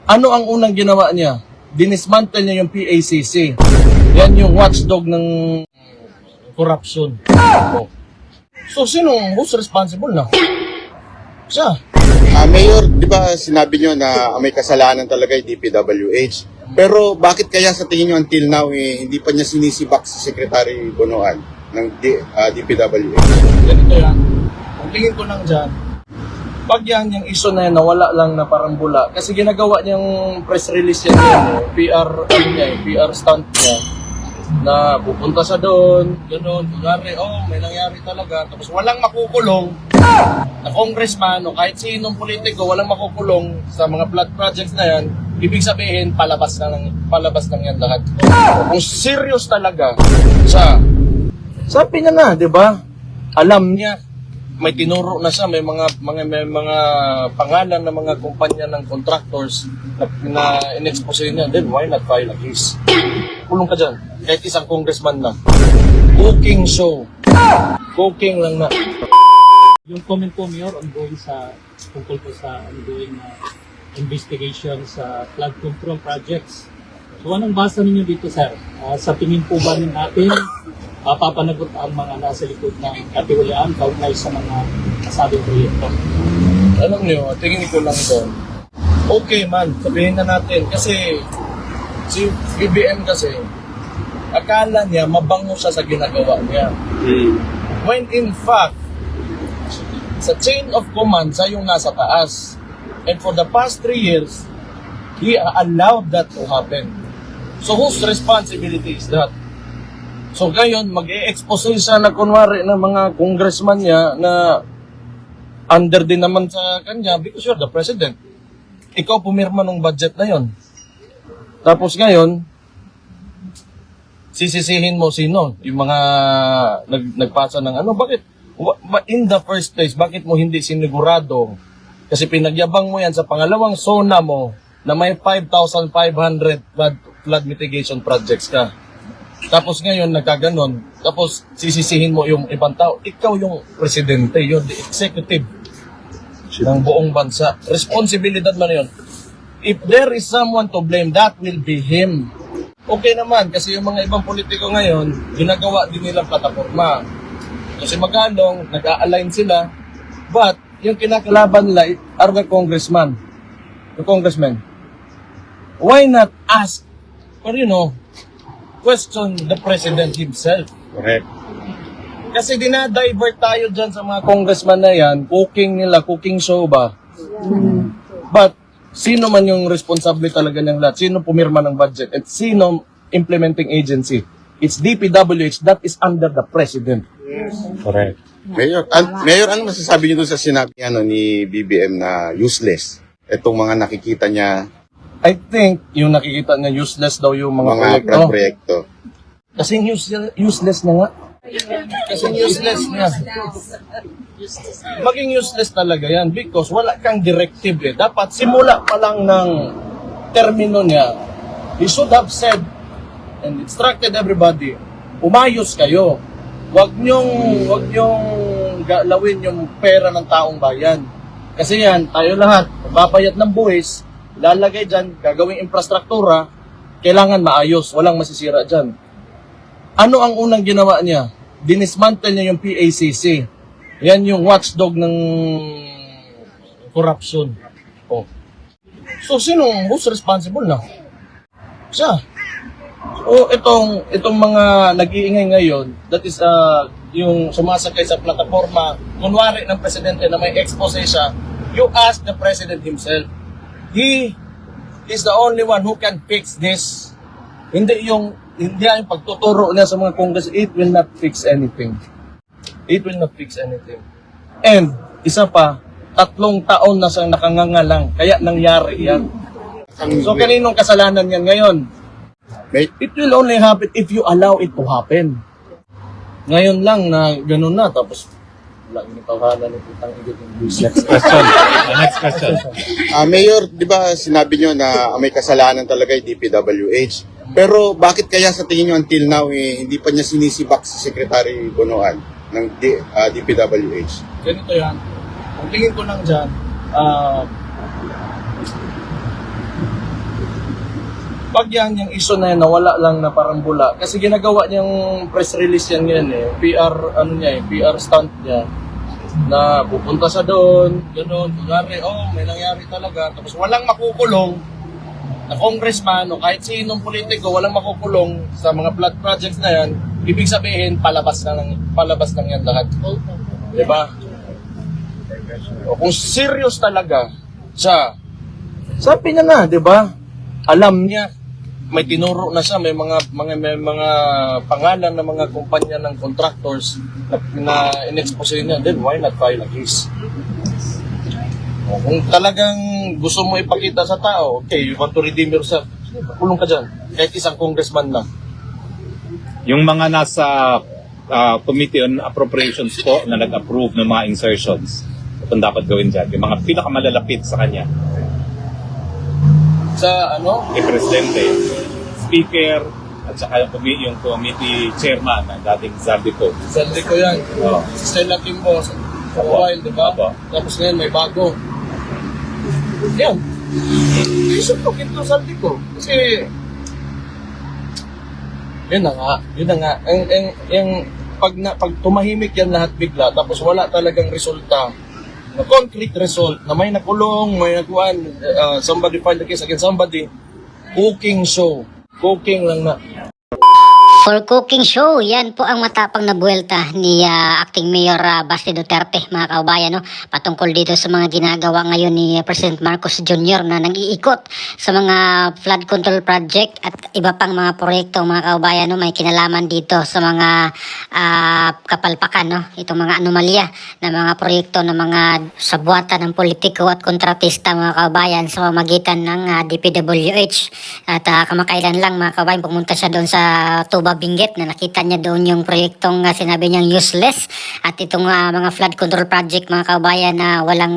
Ano ang unang ginawa niya? Dinismantle niya yung PACC. Yan yung watchdog ng corruption. So, who's responsible na? Siya. Mayor, di ba sinabi nyo na may kasalanan talaga yung DPWH? Pero bakit kaya sa tingin nyo until now hindi pa niya sinisibak si Secretary Bonoan ng DPWH? Ganito yan. Ang tingin ko lang dyan, pag yan, yung issue na yan, nawala lang na parang bula. Kasi ginagawa niyang press release yan, PR stunt niya, na pupunta sa doon, gano'n, kunwari, may nangyari talaga. Tapos walang makukulong na congressman o kahit sinong politiko, walang makukulong sa mga flood projects na yan. Ibig sabihin, palabas lang yan lahat. Kung serious talaga siya, sabi niya na, di ba? Alam niya, may tinuro na siya, may mga pangalan ng mga kumpanya ng contractors na in-expose niya, then why not file a case? Kulong ka dyan, kahit isang congressman na. Cooking show. Cooking lang na. Yung comment po, Mayor, tungkol po sa ongoing investigation sa flood control projects. So anong basa ninyo dito, sir? Sa tingin po ba natin, papanagot ang mga nasa likod ng katiwalaan kaugnay sa mga nasabing proyekto? Alam niyo, tingin ko lang doon. Okay man, sabihin na natin. Kasi si BBM kasi, akala niya mabango siya sa ginagawa niya. When in fact, sa chain of command, siya yung nasa taas. And for the past 3 years, he allowed that to happen. So whose responsibility is that? So ngayon, mag-e-expose siya na kunwari ng mga congressman niya na under din naman sa kanya because you're the president. Ikaw pumirma ng budget na yon. Tapos ngayon, sisisihin mo sino? Yung mga nagpasa ng ano? Bakit? In the first place, bakit mo hindi sinigurado? Kasi pinagyabang mo yan sa pangalawang zona mo na may 5,500 flood mitigation projects ka. Tapos ngayon, nagkaganon. Tapos sisisihin mo yung ibang tao. Ikaw yung presidente, you're the executive ng buong bansa. Responsibilidad mo na yun. If there is someone to blame, that will be him. Okay naman, kasi yung mga ibang politiko ngayon, ginagawa din nilang plataforma. Kasi magalong, nag-a-align sila. But, yung kinakalaban nila are the congressmen. Why not ask, or question the president himself? Correct. Kasi dinadivert tayo dyan sa mga congressman na yan, cooking show ba? But, sino man yung responsable talaga ng lahat? Sino pumirma ng budget? At sino implementing agency? It's DPWH, that is under the president. Correct. Mayor, ano masasabi niyo doon sa sinabi ni BBM na useless? Itong mga nakikita niya, I think, yung nakikita niya, useless daw yung mga proyekto. Kasing useless na nga. Kasing useless niya. Maging useless talaga yan because wala kang directive eh. Dapat simula pa lang ng termino niya, he should have said and instructed everybody, umayos kayo. Wag niyong galawin yung pera ng taong bayan. Kasi yan, tayo lahat, magpapayat ng buwis, ilalagay dyan, gagawing infrastruktura, kailangan maayos, walang masisira dyan. Ano ang unang ginawa niya? Dinismantle niya yung PACC. Yan yung watchdog ng corruption. So, who's responsible na? Siya. So, itong mga nag-iingay ngayon, that is yung sumasakay sa plataforma, kunwari ng presidente na may expose siya, you ask the president himself. He is the only one who can fix this. Hindi yung pagtuturo niya sa mga congress, it will not fix anything. It will not fix anything. And, isa pa, 3 taon na siyang nakangangalang, kaya nangyari yan. So, kaninong kasalanan yan ngayon? It will only happen if you allow it to happen. Ngayon lang na gano'n na, tapos wala yung tawanan ng putang igit yung Next question. Next question. Mayor, di ba sinabi nyo na may kasalanan talaga yung DPWH? Pero bakit kaya sa tingin nyo until now hindi pa niya sinisibak si Secretary Bonoan ng DPWH? Ganito yan. Ang tingin ko lang dyan, Pag yan, yung iso na yan, nawala lang na parang bula. Kasi ginagawa niyang press release yan PR, ano niya PR stunt niya. Na pupunta sa doon, gano'n, kunwari, may nangyari talaga. Tapos walang makukulong na congressman o kahit sinong politiko, walang makukulong sa mga flood projects na yan. Ibig sabihin, palabas lang yan lahat. Diba? O kung serious talaga siya, sabi niya na, diba? Alam niya, may tinuro na siya, may mga pangalan ng mga kumpanya ng contractors na in-expose niya, then why not file a case? O, kung talagang gusto mo ipakita sa tao, okay, you want to redeem yourself, kulong ka dyan, kahit isang congressman lang. Yung mga nasa Committee on Appropriations po na nag-approve ng mga insertions, kung dapat gawin dyan, yung mga pinakamalalapit sa kanya, Sa ano? yung Presidente, Speaker, at saka yung committee chairman ng dating Zaldico. Saldi ko yan. Oo. Si Stella Kimbo, for a while, di ba? Opo. Tapos ngayon may bago. Yan. Isip ko, ginto saldi ko. Kasi, yun na nga. Pag tumahimik yan lahat bigla, tapos wala talagang resulta, na concrete result, na may nakulong, may nakuhan, somebody filed the case against somebody, cooking show. Cooking lang na. For cooking show, yan po ang matapang na buwelta ni Acting Mayor Basti Duterte, mga kaubayan, no? Patungkol dito sa mga ginagawa ngayon ni President Marcos Jr. na nag-iikot sa mga flood control project at iba pang mga proyekto, mga kaubayan, no? May kinalaman dito sa mga kapalpakan, no? Itong mga anomalya na mga proyekto na mga sabuatan ng politiko at kontratista, mga kaubayan, sa pamamagitan ng DPWH. At kamakailan lang, mga kaubayan, pumunta siya doon sa Tuba Benguet na nakita niya doon yung proyektong sinabi niyang useless at itong mga flood control project, mga kaubayan, na walang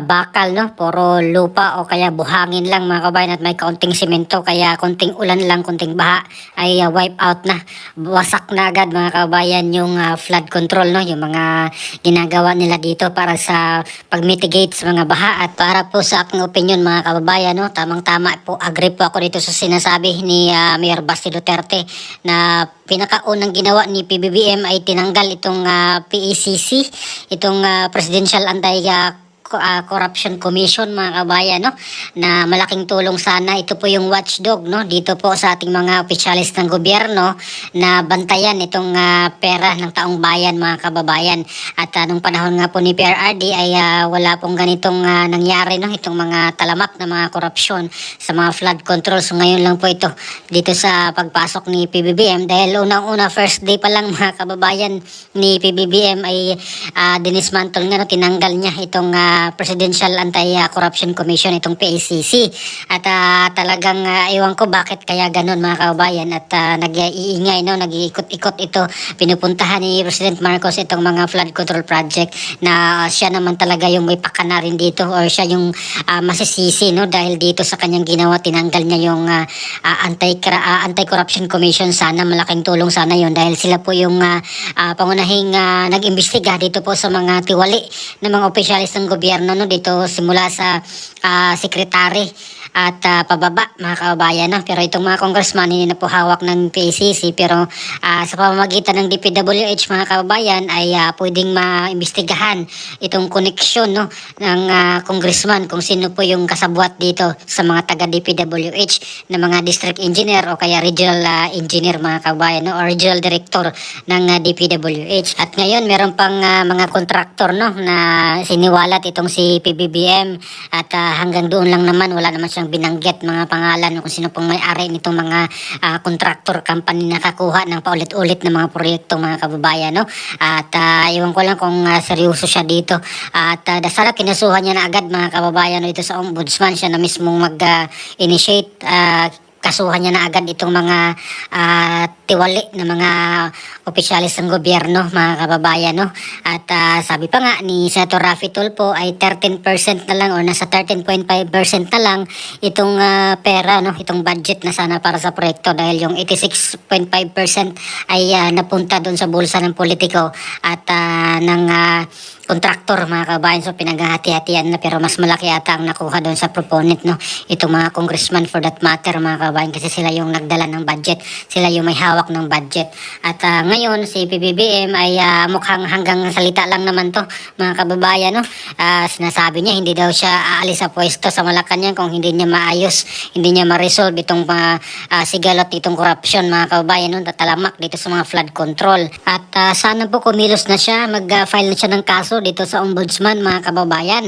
bakal, no, puro lupa o kaya buhangin lang, mga kaubayan, at may kaunting simento, kaya konting ulan lang, konting baha ay wipe out na, wasak na agad, mga kaubayan, yung flood control, no, yung mga ginagawa nila dito para sa pag-mitigate sa mga baha. At para po sa aking opinion, mga kababayan, no, tamang-tama po, agree po ako dito sa sinasabi ni Mayor Basti Duterte na pinakaunang ginawa ni PBBM ay tinanggal itong PACC, itong Presidential Corruption Commission, mga kabayan, no, na malaking tulong sana. Ito po yung watchdog, no, dito po sa ating mga opisyalis ng gobyerno na bantayan itong pera ng taong bayan, mga kababayan. At nung panahon nga po ni PRRD ay wala pong ganitong nangyari, no, itong mga talamak na mga korupsyon sa mga flood control. So ngayon lang po ito dito sa pagpasok ni PBBM, dahil unang-una first day pa lang, mga kababayan, ni PBBM ay dinismantle nga, no, tinanggal niya itong Presidential Anti-Corruption Commission, itong PACC. At talagang iwan ko bakit kaya ganun, mga kababayan, at nag-iingay, no, nag-iikot-ikot ito, pinupuntahan ni President Marcos itong mga flood control project na siya naman talaga yung may pakana rin dito, or siya yung masisisi, no, dahil dito sa kanyang ginawa, tinanggal niya yung Anti-Corruption Commission. Sana malaking tulong sana yon, dahil sila po yung pangunahing nag-imbestiga dito po sa mga tiwali ng mga opisyalis ng gobyerno, no, dito simula sa sekretary at pababa, mga kababayan, no? Pero itong mga congressman hindi na po hawak ng PACC, pero sa pamamagitan ng DPWH, mga kababayan, ay pwedeng maimbestigahan itong koneksyon, no, ng congressman, kung sino po yung kasabwat dito sa mga taga DPWH na mga district engineer o kaya regional engineer, mga kababayan, no, or regional director ng DPWH. At ngayon meron pang mga contractor, no, na siniwalat itong si PBBM, at hanggang doon lang naman, wala naman siyang binanggit mga pangalan kung sino pong may-ari nitong mga contractor company na nakakuha ng paulit-ulit na mga proyekto, mga kababayan, no. At iwan ko lang kung seryoso siya dito, at dasara kinasuhan niya na agad, mga kababayan, no, ito sa ombudsman, siya na mismong mag-initiate, kasuhan niya na agad itong mga tiwali na mga opisyalis ng gobyerno, mga kababayan, no. At sabi pa nga ni Senator Raffy Tulfo ay 13% na lang, o nasa 13.5% na lang itong pera, no, itong budget na sana para sa proyekto, dahil yung 86.5% ay napunta doon sa bulsa ng politiko at ng kontraktor mga kabayan. So pinaghahati-hatian na, pero mas malaki ata ang nakuha doon sa proponent, no, itong mga congressman for that matter mga kabayan, kasi sila yung nagdala ng budget, sila yung may hawak ng budget. At ngayon si PBBM ay mukhang hanggang salita lang naman to mga kababayan, no. Sinasabi niya hindi daw siya aalis sa pwesto sa Malacanang kung hindi niya maayos, hindi niya ma-resolve itong sigalot, itong corruption mga kababayan, no, tatalamak dito sa mga flood control. At sana po kumilos na siya, mag-file na siya ng kaso dito sa ombudsman mga kababayan,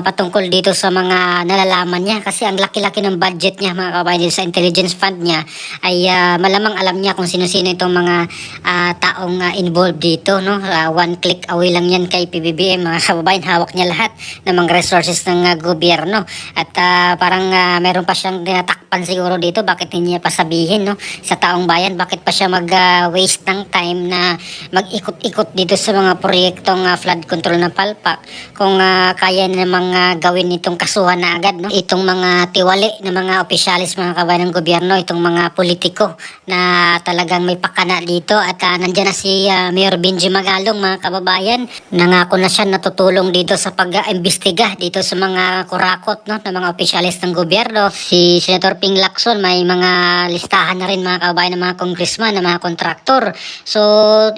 patungkol dito sa mga nalalaman niya, kasi ang laki-laki ng budget niya mga kababayan dito sa intelligence fund niya, ay malamang alam niya kung sino-sino itong mga taong involved dito, no. One click away lang yan kay PBBM mga kababayan, hawak niya lahat ng mga resources ng gobyerno. At parang meron pa siyang tinatakpan siguro dito, bakit hindi niya pa sabihin, no, sa taong bayan, bakit pa siya mag-waste ng time na mag-ikot-ikot dito sa mga proyektong flood control ng Palpak, kung kaya namang gawin itong kasuhan na agad, no, itong mga tiwali na mga opisyalis mga kabayan ng gobyerno, itong mga politiko na talagang may pakana dito. At nandyan na si Mayor Benji Magalong mga kababayan, nangako na siya natutulong dito sa pag-imbestiga dito sa mga kurakot, no, ng mga opisyalis ng gobyerno. Si Senator Ping Lacson may mga listahan na rin mga kababayan ng mga congressman, ng mga kontraktor. So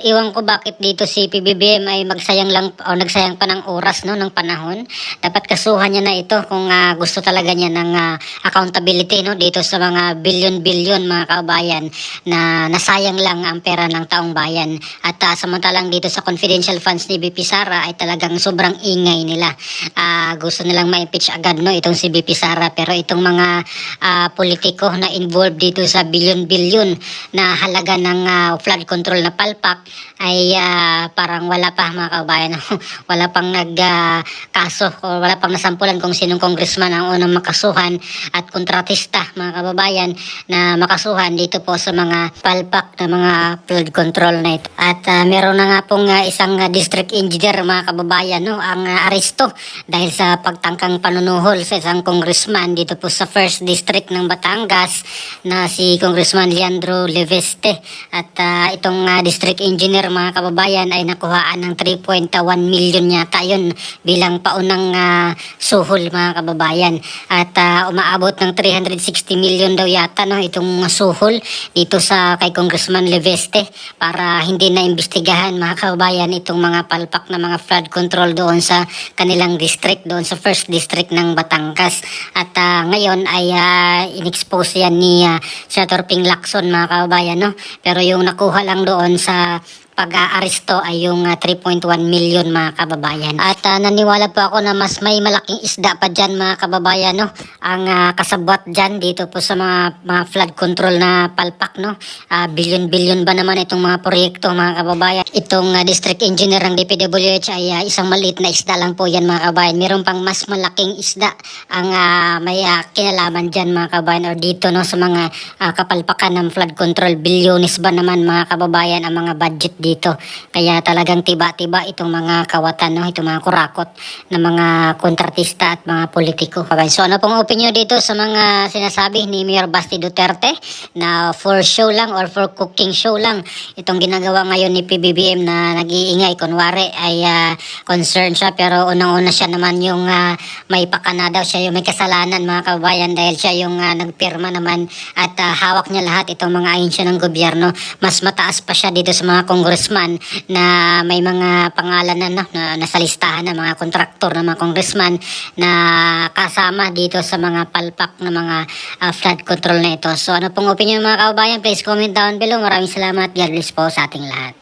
iwan ko bakit dito si PBBM ay nagsayang pa ng oras, no, ng panahon. Dapat kasuhan niya na ito kung gusto talaga niya ng accountability, no, dito sa mga billion mga kababayan na nasayang lang ang pera ng taong bayan. At samantalang dito sa confidential funds ni BP Sara ay talagang sobrang ingay nila. Gusto nilang ma-impeach agad, no, itong si BP Sara, pero itong mga politiko na involved dito sa billion na halaga ng flood control na Palpak ay parang wala pa mga kababayan. Wala pang nagkaso o wala pang nasampulan kung sinong congressman ang unang makasuhan at kontratista mga kababayan na makasuhan dito po sa mga Palpak na mga flood control na ito. At meron na nga pong isang district engineer mga kababayan, no, ang aresto dahil sa pagtangkang panunuhol sa isang congressman dito po sa 1st District ng Batangas na si Congressman Leandro Leveste. At itong district engineer mga kababayan ay nakuhaan ng 3.1 million yata yun bilang paunang suhol mga kababayan. At umaabot ng 360 million daw yata, no, itong suhol dito sa kay Congressman Leveste para hindi na imbestigahan mga kababayan itong mga Palpak na mga flood control doon sa kanilang district, doon sa 1st District ng Batangas. At ngayon ay in-expose yan ni Senator Ping Lacson mga kababayan, no, pero yung nakuha lang doon sa pag-aaresto ay yung 3.1 million mga kababayan. At naniwala po ako na mas may malaking isda pa dyan mga kababayan, no, ang kasabwat dyan dito po sa mga flood control na Palpak, no. Billion ba naman itong mga proyekto mga kababayan. Itong district engineer ng DPWH ay isang maliit na isda lang po yan mga kababayan. Meron pang mas malaking isda ang may kinalaman dyan mga kababayan, or dito, no, sa mga kapalpakan ng flood control. Bilyones ba naman mga kababayan ang mga budget dito. Kaya talagang tiba-tiba itong mga kawatan, no, itong mga kurakot na mga kontratista at mga politiko. So ano pong opinion dito sa mga sinasabi ni Mayor Basti Duterte na for show lang or for cooking show lang itong ginagawa ngayon ni PBBM na nag-iingay, kunwari ay concerned siya, pero unang-una siya naman yung may pakana daw, siya yung may kasalanan mga kababayan dahil siya yung nagpirma naman at hawak niya lahat itong mga ahensya ng gobyerno. Mas mataas pa siya dito sa mga congressman na may mga pangalan na nasa listahan ng mga kontraktor ng mga congressman na kasama dito sa mga Palpak na mga flood control na ito. So ano pong opinion mga kababayan, please comment down below. Maraming salamat. God bless po sa ating lahat.